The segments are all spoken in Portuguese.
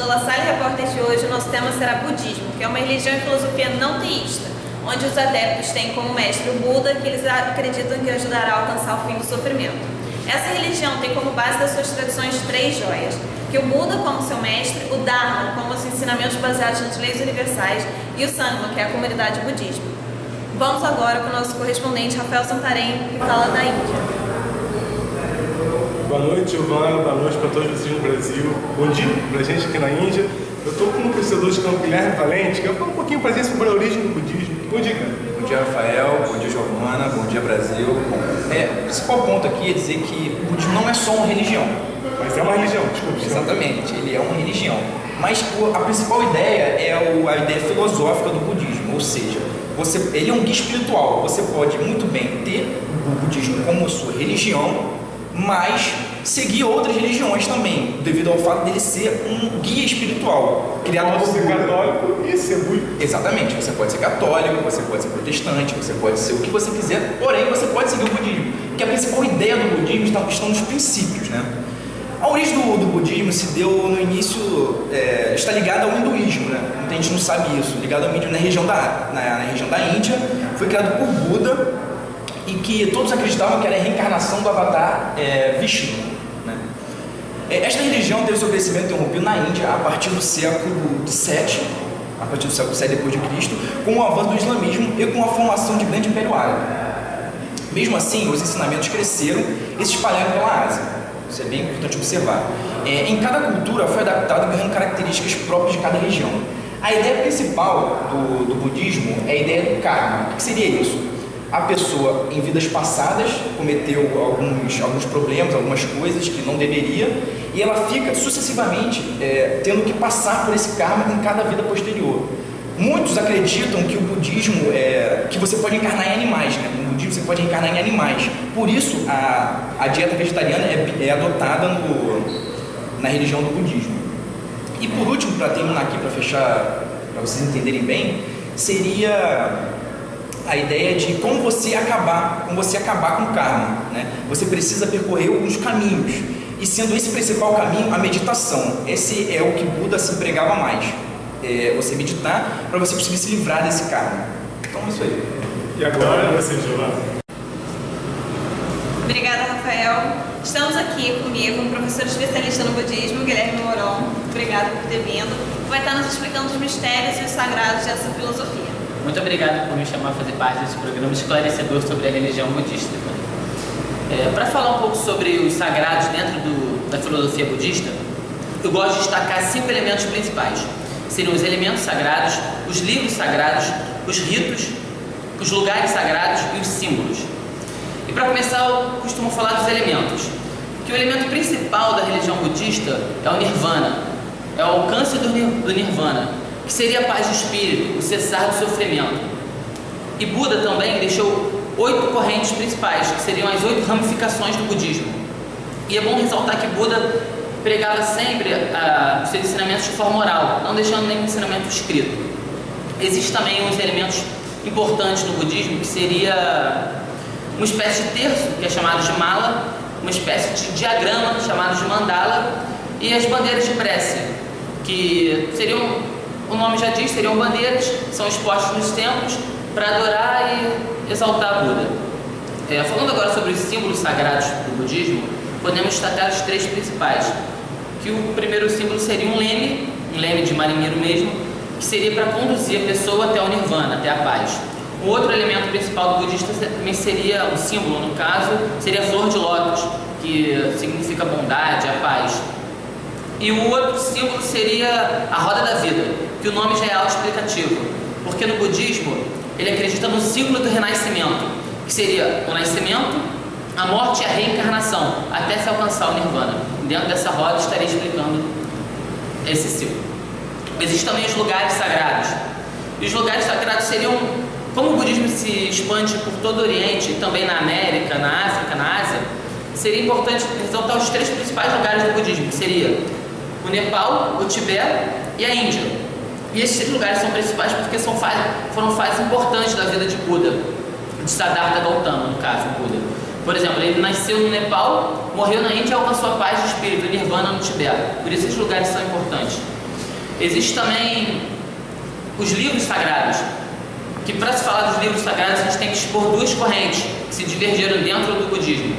La Salle Repórter de hoje, o nosso tema será budismo, que é uma religião e filosofia não teísta, onde os adeptos têm como mestre o Buda, que eles acreditam que ajudará a alcançar o fim do sofrimento. Essa religião tem como base das suas tradições três joias, que o Buda como seu mestre, o Dharma como os ensinamentos baseados nas leis universais e o Sangha, que é a comunidade budismo. Vamos agora com o nosso correspondente Rafael Santarém, que fala da Índia. Boa noite, Giovana. Boa noite para todos vocês no Brasil. Bom dia para a gente aqui na Índia. Eu estou com um professor de campo, Guilherme Valente, que vai falar um pouquinho para a gente sobre a origem do budismo. Bom dia, cara. Bom dia, Rafael. Bom dia, Giovana. Bom dia, Brasil. O principal ponto aqui é dizer que o budismo não é só uma religião. Mas é uma religião, desculpa. Exatamente, ele é uma religião. Mas a principal ideia é a ideia filosófica do budismo, ou seja, ele é um guia espiritual. Você pode muito bem ter o budismo como sua religião, mas seguir outras religiões também, devido ao fato dele ser um guia espiritual criado por ser católico e ser budista. Exatamente, você pode ser católico, você pode ser protestante, você pode ser o que você quiser, porém você pode seguir o budismo, porque a principal ideia do budismo estão nos princípios, né? A origem do budismo se deu no início, está ligada ao hinduísmo, né? Muita gente não sabe isso, ligado ao hinduísmo na região da Índia, foi criado por Buda, e que todos acreditavam que era a reencarnação do avatar Vishnu, né? Esta religião teve seu crescimento interrompido na Índia a partir do século VII, depois de Cristo, com o avanço do islamismo e com a formação de grande império árabe. Mesmo assim, os ensinamentos cresceram e se espalharam pela Ásia. Isso é bem importante observar. Em cada cultura foi adaptado ganhando características próprias de cada região. A ideia principal do budismo é a ideia do karma. O que seria isso? A pessoa, em vidas passadas, cometeu alguns problemas, algumas coisas que não deveria, e ela fica sucessivamente tendo que passar por esse karma em cada vida posterior. Muitos acreditam que o budismo que você pode encarnar em animais, né? No budismo você pode encarnar em animais. Por isso a dieta vegetariana é adotada na religião do budismo. E por último, para terminar aqui, para fechar, para vocês entenderem bem, seria a ideia de como você acabar com o karma, né? Você precisa percorrer alguns caminhos, e sendo esse principal caminho a meditação. Esse é o que Buda se empregava mais, você meditar para você conseguir se livrar desse karma. Então é isso aí. E agora você, Giovana. Obrigada, Rafael. Estamos aqui comigo um professor especialista no budismo, Guilherme Moron. Obrigado por ter vindo. Vai estar nos explicando os mistérios e os sagrados dessa filosofia. Muito obrigado por me chamar a fazer parte desse programa esclarecedor sobre a religião budista. Para falar um pouco sobre os sagrados dentro da filosofia budista, eu gosto de destacar 5 elementos principais. Seriam os elementos sagrados, os livros sagrados, os ritos, os lugares sagrados e os símbolos. E para começar, eu costumo falar dos elementos. Que o elemento principal da religião budista é o Nirvana, é o alcance do Nirvana, que seria a paz de espírito, o cessar do sofrimento. E Buda também deixou 8 correntes principais, que seriam as 8 ramificações do budismo. E é bom ressaltar que Buda pregava sempre os seus ensinamentos de forma oral, não deixando nenhum ensinamento escrito. Existem também uns elementos importantes no budismo, que seria uma espécie de terço, que é chamado de mala, uma espécie de diagrama, chamado de mandala, e as bandeiras de prece, que seriam, o nome já diz, seriam bandeiras, são expostas nos templos para adorar e exaltar Buda. Falando agora sobre os símbolos sagrados do budismo, podemos destacar os 3 principais. Que o primeiro símbolo seria um leme de marinheiro mesmo, que seria para conduzir a pessoa até o nirvana, até a paz. O outro elemento principal do budista também seria, um símbolo no caso, seria a flor de lótus, que significa bondade, a paz. E o outro símbolo seria a roda da vida, que o nome já é autoexplicativo, porque no budismo ele acredita no ciclo do renascimento, que seria o nascimento, a morte e a reencarnação, até se alcançar o nirvana. Dentro dessa roda estaria explicando esse ciclo. Existem também os lugares sagrados. E os lugares sagrados seriam, como o budismo se expande por todo o Oriente, também na América, na África, na Ásia, seria importante ressaltar os 3 principais lugares do budismo, que seria o Nepal, o Tibete e a Índia. E esses 3 lugares são principais porque foram fases importantes da vida de Buda, de Siddhartha Gautama, no caso, Buda. Por exemplo, ele nasceu no Nepal, morreu na Índia e alcançou a paz de espírito, o Nirvana no Tibete. Por isso esses lugares são importantes. Existem também os livros sagrados, que para se falar dos livros sagrados a gente tem que expor duas correntes que se divergiram dentro do budismo,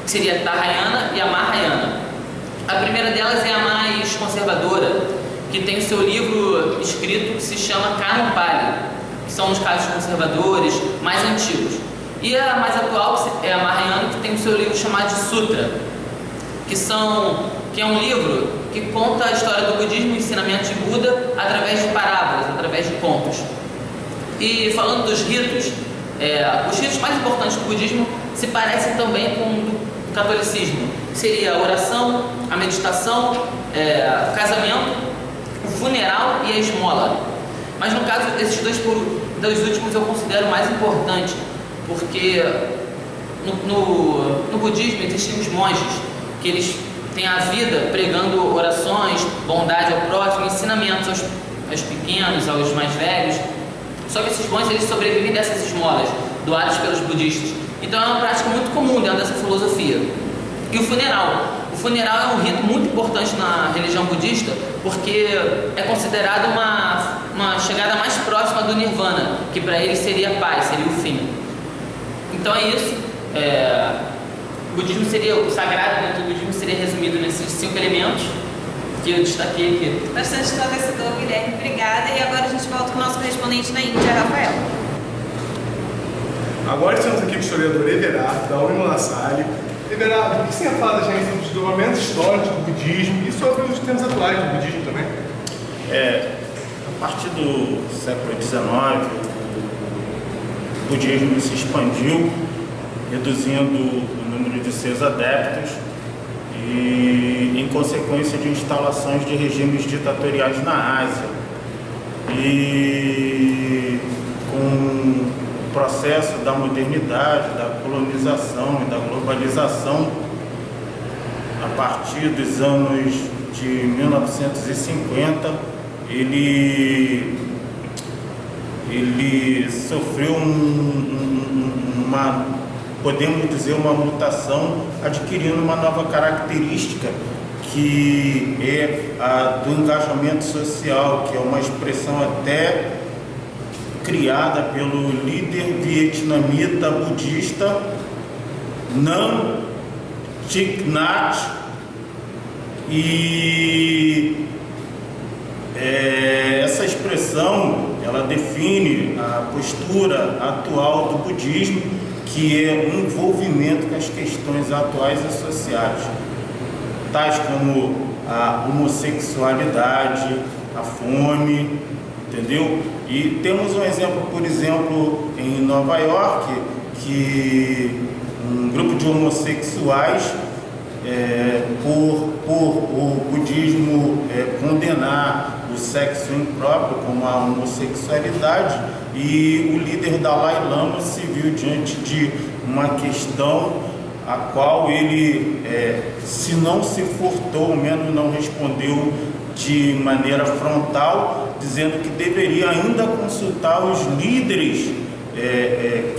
que seria a Tahayana e a Mahayana. A primeira delas é a mais conservadora, que tem o seu livro escrito que se chama Canon Pali, que são os casos conservadores mais antigos. E a mais atual é a Mahayana, que tem o seu livro chamado de Sutra, que é um livro que conta a história do budismo e o ensinamento de Buda através de parábolas, através de contos. E falando dos ritos, os ritos mais importantes do budismo se parecem também com o do catolicismo. Seria a oração, a meditação, o casamento, o funeral e a esmola. Mas no caso, esses dois últimos eu considero mais importante, porque no budismo existem os monges, que eles têm a vida pregando orações, bondade ao próximo, ensinamentos aos pequenos, aos mais velhos. Só que esses monges, eles sobrevivem dessas esmolas doadas pelos budistas. Então é uma prática muito comum dentro dessa filosofia. E o funeral. O funeral é um rito muito importante na religião budista, porque é considerado uma chegada mais próxima do Nirvana, que para eles seria a paz, seria o fim. Então é isso. O sagrado dentro do budismo seria resumido nesses 5 elementos que eu destaquei aqui. Bastante esclarecedor, Guilherme. Obrigada. E agora a gente volta com o nosso correspondente na Índia, Rafael. Agora estamos aqui com o historiador Everardo, da Uni La Salle. Everardo, o que você ia falar da gente sobre os desenvolvimentos históricos do budismo e sobre os tempos atuais do budismo também? A partir do século XIX, o budismo se expandiu, reduzindo o número de seus adeptos e em consequência de instalações de regimes ditatoriais na Ásia. E com o processo da modernidade, da colonização e da globalização, a partir dos anos de 1950, ele sofreu podemos dizer, uma mutação, adquirindo uma nova característica, que é a do engajamento social, que é uma expressão até criada pelo líder vietnamita budista Nam Thich Nhat, e essa expressão ela define a postura atual do budismo, que é um envolvimento com as questões atuais e sociais, tais como a homossexualidade, a fome, entendeu? E temos um exemplo, por exemplo, em Nova York, que um grupo de homossexuais, por o budismo condenar o sexo impróprio como a homossexualidade, e o líder Dalai Lama se viu diante de uma questão a qual ele, se não se furtou, ao menos não respondeu de maneira frontal, dizendo que deveria ainda consultar os líderes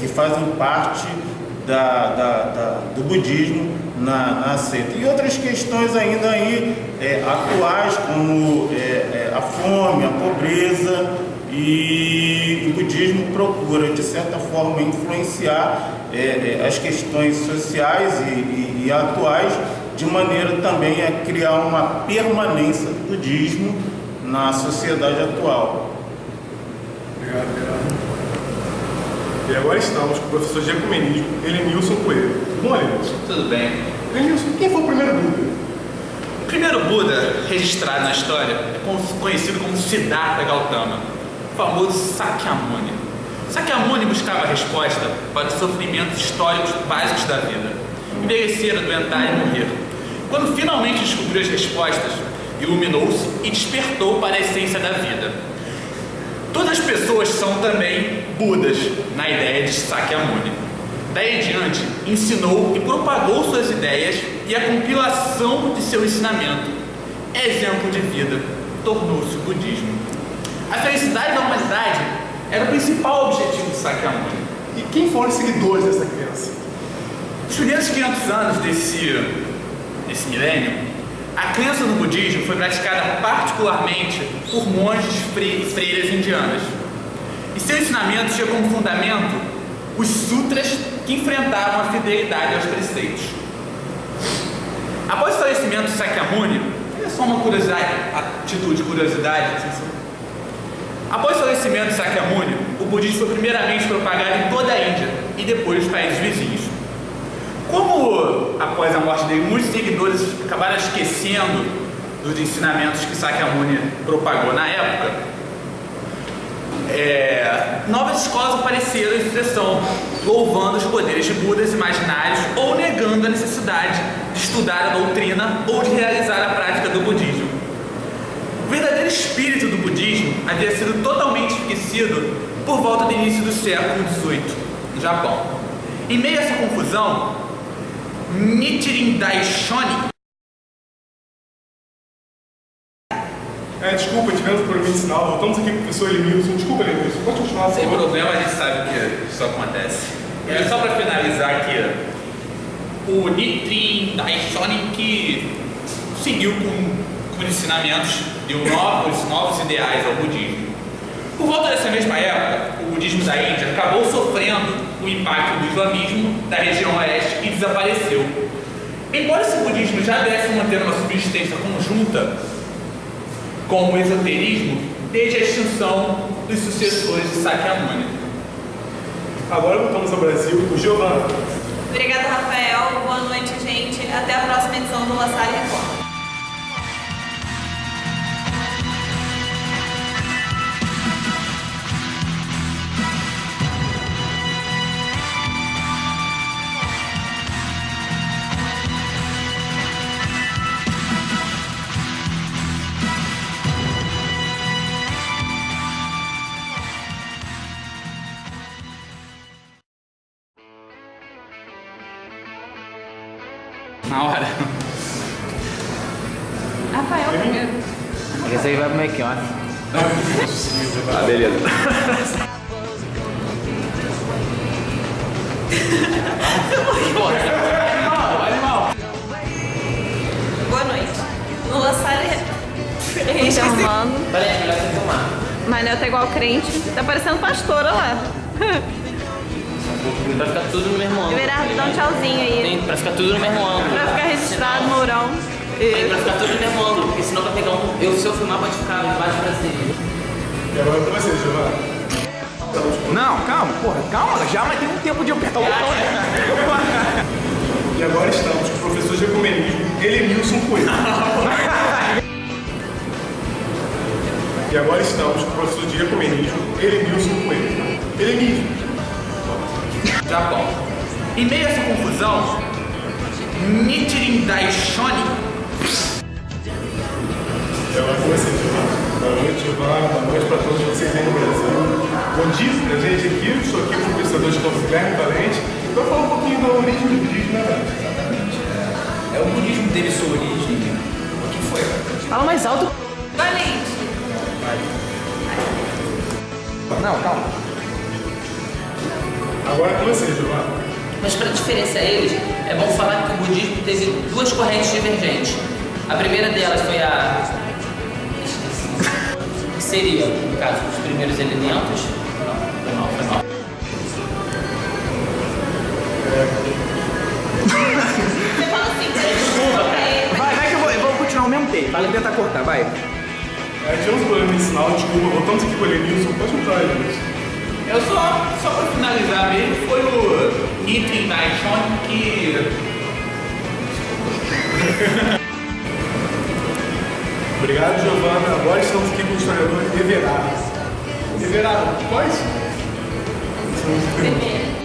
que fazem parte do budismo na seita. E outras questões ainda aí atuais, como a fome, a pobreza, e o budismo procura, de certa forma, influenciar as questões sociais e atuais, de maneira também a criar uma permanência do budismo na sociedade atual. Obrigado, Gerardo. E agora estamos com o professor de ecumenismo, Elenilson Coelho. Tudo bom, Elenilson? Tudo bem. Elenilson, quem foi o primeiro Buda? O primeiro Buda registrado na história é conhecido como Siddhartha Gautama, o famoso Sakyamuni. Sakyamuni buscava a resposta para os sofrimentos históricos básicos da vida: envelhecer, adoentar e morrer. Quando finalmente descobriu as respostas, iluminou-se e despertou para a essência da vida. Todas as pessoas são também Budas, na ideia de Sakyamuni. Daí em diante, ensinou e propagou suas ideias, e a compilação de seu ensinamento, exemplo de vida, tornou-se o budismo. A felicidade da humanidade era o principal objetivo de Sakyamuni. E quem foram os seguidores dessa criança? Nos primeiros 500 anos desse milênio, A crença no budismo foi praticada particularmente por monges e freiras indianas. E seu ensinamento tinha como fundamento os sutras que enfrentavam a fidelidade aos preceitos. Após o falecimento de Sakyamuni, é só uma curiosidade, a título de curiosidade, após o falecimento de Sakyamuni, o budismo foi primeiramente propagado em toda a Índia e depois nos países vizinhos. Como após a morte dele, muitos seguidores acabaram esquecendo dos ensinamentos que Sakyamuni propagou na época, novas escolas apareceram em sucessão, louvando os poderes de Budas imaginários ou negando a necessidade de estudar a doutrina ou de realizar a prática do budismo. O verdadeiro espírito do budismo havia sido totalmente esquecido por volta do início do século XVIII, no Japão. Em meio a essa confusão, Nichiren Daishonin... Desculpa, tivemos problema de sinal. Voltamos aqui com o professor Elenilson. Desculpa, Elenilson. Pode continuar, por Sem favor. problema, a gente sabe que isso acontece. E só para finalizar aqui, o Nichiren Daishonin que seguiu com ensinamentos de novos ideais ao budismo. Por volta dessa mesma época, o budismo da Índia acabou sofrendo o impacto do islamismo da região oeste e desapareceu. Embora esse budismo já desse manter uma subsistência conjunta com o esoterismo desde a extinção dos sucessores de Sakyamuni. Agora voltamos ao Brasil com Giovana. Obrigada, Rafael. Boa noite, gente. Até a próxima edição do La Salle Record. Na hora. Rafael, primeiro. Esse aí vai pro make-off. Ah, beleza. Boa noite. No La Salle... Chamando. Peraí, é melhor você filmar. Manel tá igual crente. Tá parecendo pastora lá. Pra ficar tudo no mesmo ângulo. Everardo, dá um tchauzinho aí. Tem, pra ficar tudo no mesmo ângulo. Pra ficar registrado no Mourão. Tem, pra ficar tudo no mesmo ângulo, porque senão vai pegar um... Se eu filmar, pode ficar de baixo pra cima. E agora com você, Giovana. Não, calma, já, mas tem um tempo de eu apertar o botão, né? E agora estamos com o professor de ecumenismo, Elenilson Coelho. E agora estamos com o professor de ecumenismo, Elenilson Coelho. Helenismo. Japão. Em meio a essa confusão, Nichiren Daishonin... E agora com você, Giovana. Boa noite, Giovana. Boa noite para todos vocês aí no Brasil. Bom dia pra gente aqui. Estou aqui com o pensador de Campo Guilherme Valente. Para falar um pouquinho da origem do budismo, né, velho? O budismo teve sua origem. O que foi? Fala mais alto. Valente. Não, calma. Agora com você, Giovana. Mas para diferenciar eles, é bom falar que o budismo teve duas correntes divergentes. A primeira delas foi a... que seria, no caso, os primeiros elementos. Não, foi mal. Você fala assim, desculpa. Vai que eu vou continuar o mesmo tempo. Vou tentar cortar, vai. Tivemos um problema de sinal, desculpa. Voltamos aqui com o Elenilson. Pode entrar, Elenilson. Eu só para finalizar mesmo, foi o Nichiren Daishonin que... Obrigado, Giovana. Agora estamos aqui com o historiador Everardo. Everardo, qual é isso? Vermelho.